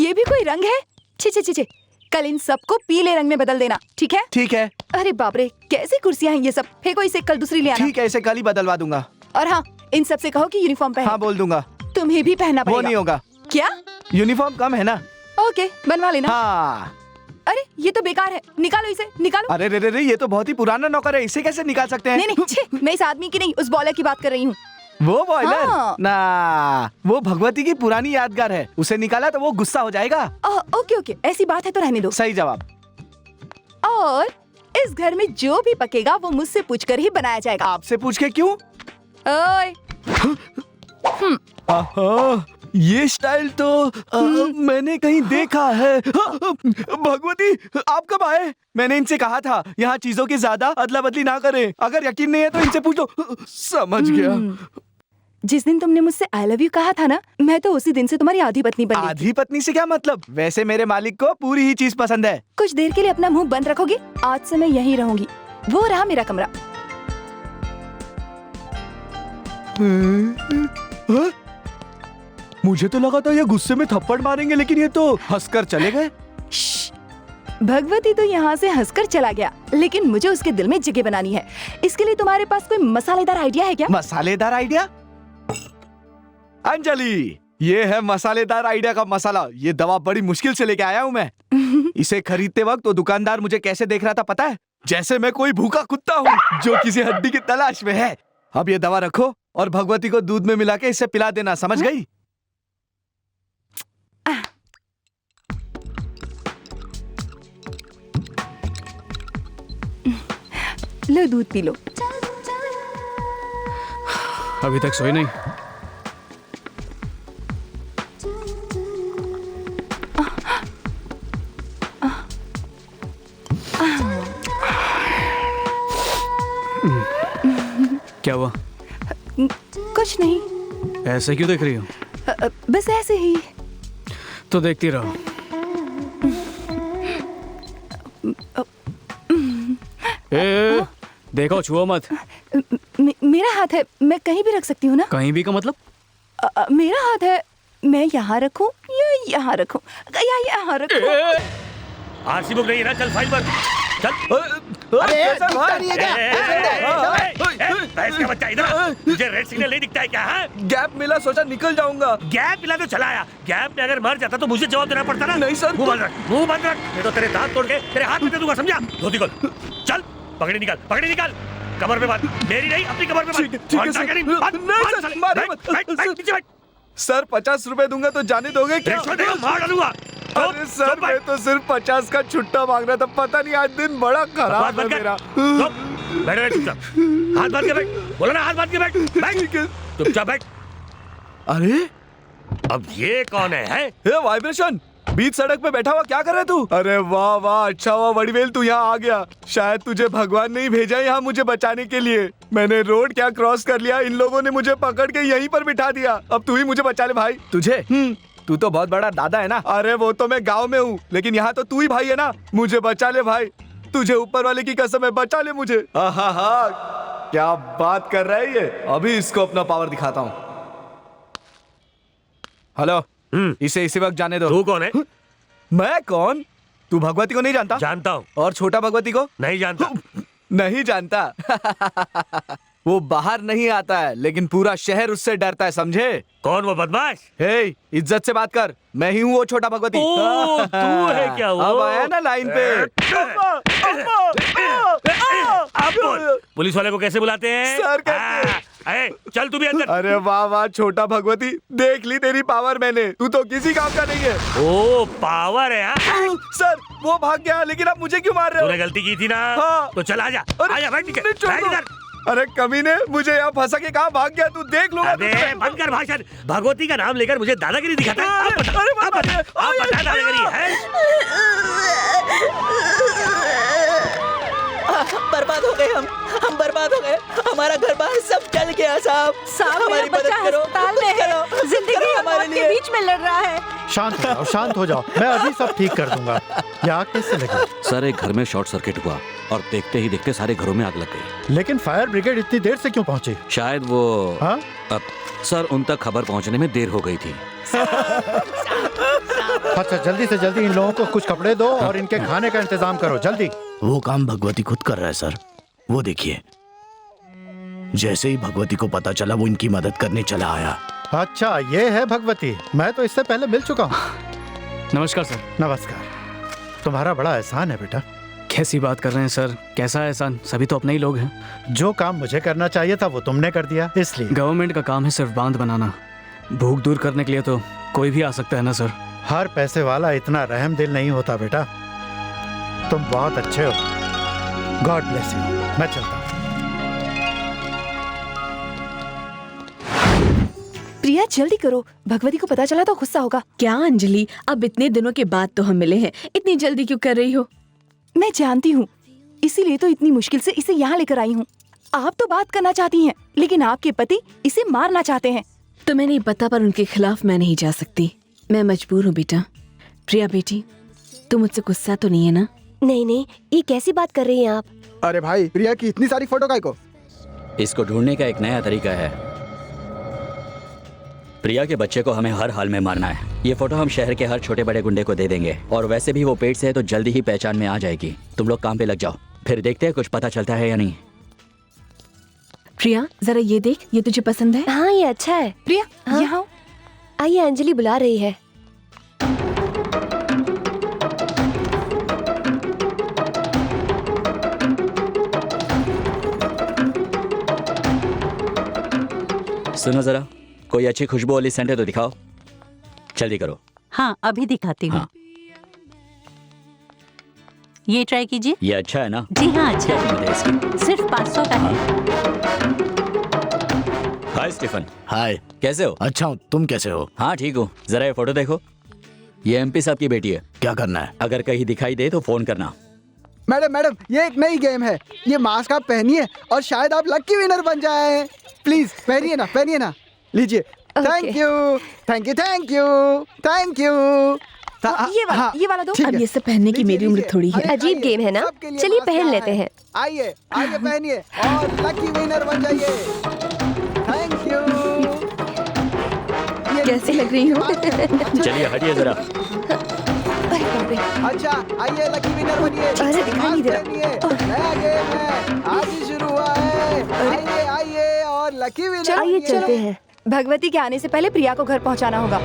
ये भी कोई रंग है? छी छी छी छी। कल इन सबको पीले रंग में बदल देना, ठीक है? ठीक है। अरे बाप रे, कैसी कुर्सियां हैं ये सब। फेंको इसे, कल दूसरी ले आना। ठीक है, इसे कल ही बदलवा दूंगा। और हाँ, इन सब से कहो कि यूनिफॉर्म पहने। हाँ बोल दूंगा। तुम्हें भी पहनना पड़ेगा। वो नहीं होगा। क्या? यूनिफॉर्म कम है ना। ओके, बनवा लेना। हाँ। अरे ये तो बेकार है, निकालो इसे, निकालो। अरे रे रे रे, ये तो बहुत ही पुराना नौकर है, इसे कैसे निकाल सकते हैं? नहीं नहीं, छी, मैं इस आदमी की नहीं, उस बॉलर की बात कर रही हूँ। वो बॉयलर? हाँ। ना, वो भगवती की पुरानी यादगार है, उसे निकाला तो वो गुस्सा हो जाएगा। ओके ओके, ऐसी बात है तो रहने दो। सही जवाब। और इस घर में जो भी पकेगा वो मुझसे पूछकर ही बनाया जाएगा। आपसे पूछ के क्यों? ओए। ये स्टाइल तो मैंने कहीं देखा है। भगवती, आप कब आए? मैंने इनसे कहा था यहाँ चीजों की ज्यादा अदला बदली ना करें। अगर यकीन नहीं है तो इनसे पूछ लो। समझ गया। जिस दिन तुमने मुझसे आई लव यू कहा था ना, मैं तो उसी दिन से तुम्हारी आधी पत्नी बन गई। आधी पत्नी से क्या मतलब? वैसे मेरे मालिक को पूरी ही चीज पसंद है। कुछ देर के लिए अपना मुंह बंद रखोगे? आज से मैं यहीं रहूंगी। वो रहा मेरा कमरा। मुझे तो लगा था ये गुस्से में थप्पड़ मारेंगे, लेकिन ये तो हंसकर चले गए। भगवती तो यहाँ से हंसकर चला गया, लेकिन मुझे उसके दिल में जगह बनानी है। इसके लिए तुम्हारे पास कोई मसालेदार आइडिया है क्या? मसालेदार आइडिया? अंजलि, ये है मसालेदार आइडिया का मसाला। ये दवा बड़ी मुश्किल से लेके आया हूँ मैं। इसे खरीदते वक्त वो दुकानदार मुझे कैसे देख रहा था पता है? जैसे मैं कोई भूखा कुत्ता हूँ जो किसी हड्डी की तलाश में है। अब ये दवा रखो और भगवती को दूध में मिला के इसे पिला देना, समझ गई? लो दूध पी लो। अभी तक सोई नहीं? क्या हुआ? कुछ नहीं। ऐसे क्यों देख रही हो? बस ऐसे ही। तो देखती रहो। देखो, छुओ मत। मेरा हाथ है, मैं कहीं भी रख सकती हूँ ना? कहीं भी का मतलब? मेरा हाथ है, मैं यहाँ रखूँ या यहाँ रखूँ या यहाँ रखूँ? आरसी बुक नहीं है ना, चल फाइल पर चल। अरे नहीं है क्या? इसका बच्चा इधर, तुझे रेड सिग्नल नहीं दिखता है क्या? गैप मिला, सोचा निकल जाऊंगा। गैप मिला तो चला आया। गैप में अगर मर जाता तो मुझे जवाब देना पड़ता ना। नहीं सर। मुंह बंद रख, मुंह बंद रख, नहीं तो तेरे दांत तोड़ के तेरे हाथ में दे दूंगा, समझा? धोती खोल, चल पगड़ी निकाल, पगड़ी निकाल, कमर पे बांध, मेरी नहीं अपनी कमर पे बांध। ठीक है सर। नहीं सर, मारिए मत। सर 50 रुपए दूंगा तो जाने दोगे क्या? मार डालूंगा। अरे सर, मैं तो सिर्फ 50 का छुट्टा मांग रहा था। पता नहीं आज दिन बड़ा खराब है मेरा। बैठ चुपचाप, हाथ बांध के बैठ। बोला ना, हाथ बांध के बैठ। ठीक है, चुपचाप बैठ। अरे अब ये कौन है? वाइब्रेशन बीच सड़क पे बैठा हुआ क्या कर रहा है तू? अरे वाह वाह, अच्छा हुआ वड़ीवेल तू यहाँ आ गया। शायद तुझे भगवान ने ही भेजा यहाँ मुझे बचाने के लिए। मैंने रोड क्या क्रॉस कर लिया, इन लोगों ने मुझे पकड़ के यहीं पर बिठा दिया। अब तू ही मुझे बचा ले भाई। तुझे? तू तो बहुत बड़ा दादा है ना। अरे वो तो मैं गाँव में हूँ, लेकिन यहाँ तो तू ही भाई है ना। मुझे बचा ले भाई, तुझे ऊपर वाले की कसम है, बचा ले मुझे। क्या बात कर रहा है ये। अभी इसको अपना पावर दिखाता हूँ। हेलो, इसे इसी वक्त जाने दो। तू कौन है? मैं कौन? तू भगवती को नहीं जानता? जानता हूँ। और छोटा भगवती को? नहीं जानता। नहीं जानता? वो बाहर नहीं आता है, लेकिन पूरा शहर उससे डरता है, समझे? कौन वो बदमाश? हे, इज्जत से बात कर। मैं ही हूँ वो छोटा भगवती। तू है क्या वो? अब आया ना लाइन पे। अब बोल, पुलिस वाले को कैसे बुलाते हैं? सर कहते हैं। चल तू भी अंदर। अरे वाह वाह छोटा भगवती, देख ली तेरी पावर मैंने। तू तो किसी काम का नहीं है। ओ पावर है। सर वो भाग गया, लेकिन आप मुझे क्यों मार रहे हो? तूने गलती की थी ना। हाँ। तो चल आजा, आजा बैठ के। अरे कमीने, मुझे यहाँ फंसा के कहाँ भाग गया? तू देख लो। अबे बंद कर भाषण। भगवती का नाम लेकर मुझे दादागिरी दिखाता है। आप बता दादागिरी है। बर्बाद हो गए हम बर्बाद हो गए। हमारा घर बार सब जल गया साहब। हमारी मदद करो, अस्पताल में है। जिंदगी और मौत के बीच में लड़ रहा है। शांत हो जाओ, मैं अभी सब ठीक कर दूंगा। ये आग कैसे लगी? सर, एक घर में शॉर्ट सर्किट हुआ और देखते ही देखते सारे घरों में आग लग गई। लेकिन फायर ब्रिगेड इतनी देर से क्यों पहुंची? शायद वो हाँ? सर, उन तक खबर पहुंचने में देर हो गई थी। साहब। अच्छा जल्दी से जल्दी इन लोगों को कुछ कपड़े दो और इनके खाने का इंतजाम करो जल्दी। वो काम भगवती खुद कर रहा है सर, वो देखिए। जैसे ही भगवती को पता चला वो इनकी मदद करने चला आया। अच्छा ये है भगवती, मैं तो इससे पहले मिल चुका हूँ। नमस्कार सर। नमस्कार। तुम्हारा बड़ा एहसान है बेटा। कैसी बात कर रहे हैं सर, कैसा एहसान, सभी तो अपने ही लोग हैं। जो काम मुझे करना चाहिए था वो तुमने कर दिया, इसलिए। गवर्नमेंट का काम है सिर्फ बांध बनाना, भूख दूर करने के लिए तो कोई भी आ सकता है ना सर। हर पैसे वाला इतना रहम दिल नहीं होता बेटा। तुम बहुत अच्छे हो, गॉड ब्लेस यू। मैं चलता हूँ। प्रिया जल्दी करो, भगवती को पता चला तो गुस्सा होगा। क्या अंजलि, अब इतने दिनों के बाद तो हम मिले हैं, इतनी जल्दी क्यों कर रही हो? मैं जानती हूँ, इसीलिए तो इतनी मुश्किल से इसे यहाँ लेकर आई हूँ। आप तो बात करना चाहती हैं, लेकिन आपके पति इसे मारना चाहते हैं। तुम्हें नहीं पता, पर उनके खिलाफ मैं नहीं जा सकती। मैं मजबूर हूँ बेटा। प्रिया बेटी, तुम मुझसे गुस्सा तो नहीं है ना? नहीं नहीं, ये कैसी बात कर रही हैं आप? अरे भाई, प्रिया की इतनी सारी फोटो काय को? इसको ढूंढने का एक नया तरीका है। प्रिया के बच्चे को हमें हर हाल में मारना है। ये फोटो हम शहर के हर छोटे बड़े गुंडे को दे देंगे, और वैसे भी वो पेट से है तो जल्दी ही पहचान में आ जाएगी। तुम लोग काम पे लग जाओ, फिर देखते हैं कुछ पता चलता है या नहीं। प्रिया जरा ये देख, ये तुझे पसंद है? हाँ ये अच्छा है। प्रिया हाँ? यहाँ आओ। आइए, अंजलि बुला रही है। सुनो जरा, कोई अच्छी खुशबू वाली सेंट है तो दिखाओ, जल्दी करो। हाँ अभी दिखाती हूँ। हाँ। ये ट्राई कीजिए। ये अच्छा है ना? जी हाँ अच्छा क्या है। कीमत है इसकी? सिर्फ 500 का है। हाय स्टीफन। हाय, कैसे हो? अच्छा हूँ, तुम कैसे हो? हाँ ठीक हूँ। जरा ये फोटो देखो, ये एमपी साहब की बेटी है। क्या करना है? अगर कहीं दिखाई दे तो फोन करना। मैडम मैडम, ये एक नई गेम है। ये मास्क आप पहनिए और शायद आप लकी विनर बन जाए। प्लीज पहनिए ना, पहनिए ना। लीजिए। Thank you thank you thank you thank you. ये वाला दो। अब ये सब पहनने की मेरी उम्र थोड़ी है। अजीब गेम है ना, चलिए पहन लेते हैं। आइए आइए पहनिए और लकी विनर बन जाइए। Thank you. कैसी लग रही हूँ? चलिए हटिए जरा। अरे बाप रे। अच्छा आइए, लकी विनर बनिए। अरे दिखाई नहीं दे रहा। नया गेम है, आज ही शुरू हुआ है। आइए आइए और लकी विनर। आइए चलते हैं। भगवती के आने से पहले प्रिया को घर पहुँचाना होगा।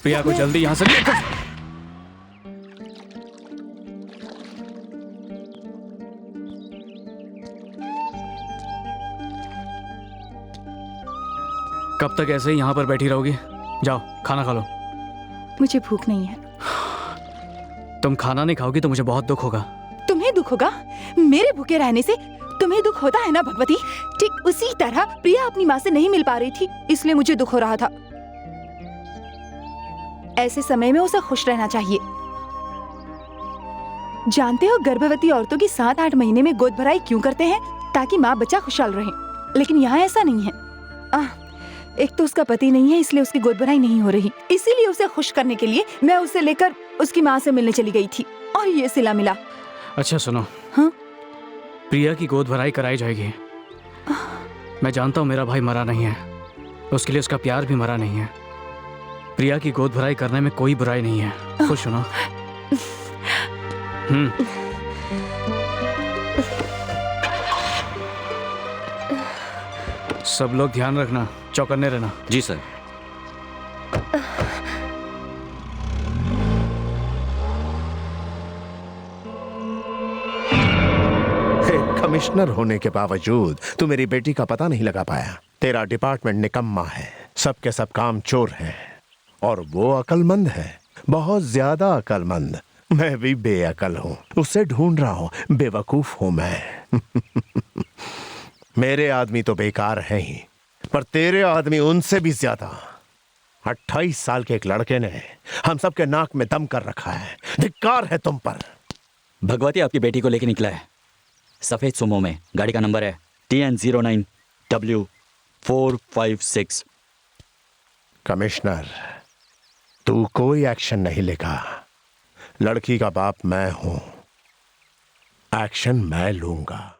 प्रिया को जल्दी यहाँ से लेकर। कब तक ऐसे ही यहाँ पर बैठी रहोगी? जाओ खाना खा लो। मुझे भूख नहीं है। तुम खाना नहीं खाओगी तो मुझे बहुत दुख होगा। तुम्हें दुख होगा? मेरे भूखे रहने से तुम्हें दुख होता है ना भगवती? ठीक उसी तरह प्रिया अपनी माँ से नहीं मिल पा रही थी, इसलिए मुझे दुख हो रहा था। ऐसे समय में उसे खुश रहना चाहिए। जानते हो गर्भवती औरतों की 7-8 महीने में गोद भराई क्यों करते हैं? ताकि माँ बच्चा खुशहाल रहे। लेकिन यहाँ ऐसा नहीं है। एक तो उसका पति नहीं है, इसलिए उसकी गोद भराई नहीं हो रही। इसीलिए उसे खुश करने के लिए मैं उसे लेकर उसकी माँ से मिलने चली गई थी और ये सिला मिला। अच्छा सुनो। हाँ? प्रिया की गोद भराई कराई जाएगी। मैं जानता हूँ मेरा भाई मरा नहीं है, उसके लिए उसका प्यार भी मरा नहीं है। प्रिया की गोद भराई करने में कोई बुराई नहीं है। खुश हो ना? सब लोग ध्यान रखना, चौकन्ने रहना। जी सर। कमिश्नर होने के बावजूद तू मेरी बेटी का पता नहीं लगा पाया। तेरा डिपार्टमेंट निकम्मा है, सबके सब काम चोर है, और वो अकलमंद है, बहुत ज्यादा अकलमंद। मैं भी बेअकल हूँ, उसे ढूंढ रहा हूँ, बेवकूफ हूँ मैं। मेरे आदमी तो बेकार हैं ही, पर तेरे आदमी उनसे भी ज्यादा। 28 साल के एक लड़के ने हम सबके नाक में दम कर रखा है। धिक्कार है तुम पर। भगवती आपकी बेटी को लेके निकला है, सफेद सुमो में, गाड़ी का नंबर है TN09W456। कमिश्नर, तू कोई एक्शन नहीं लेगा। लड़की का बाप मैं हूं, एक्शन मैं लूंगा।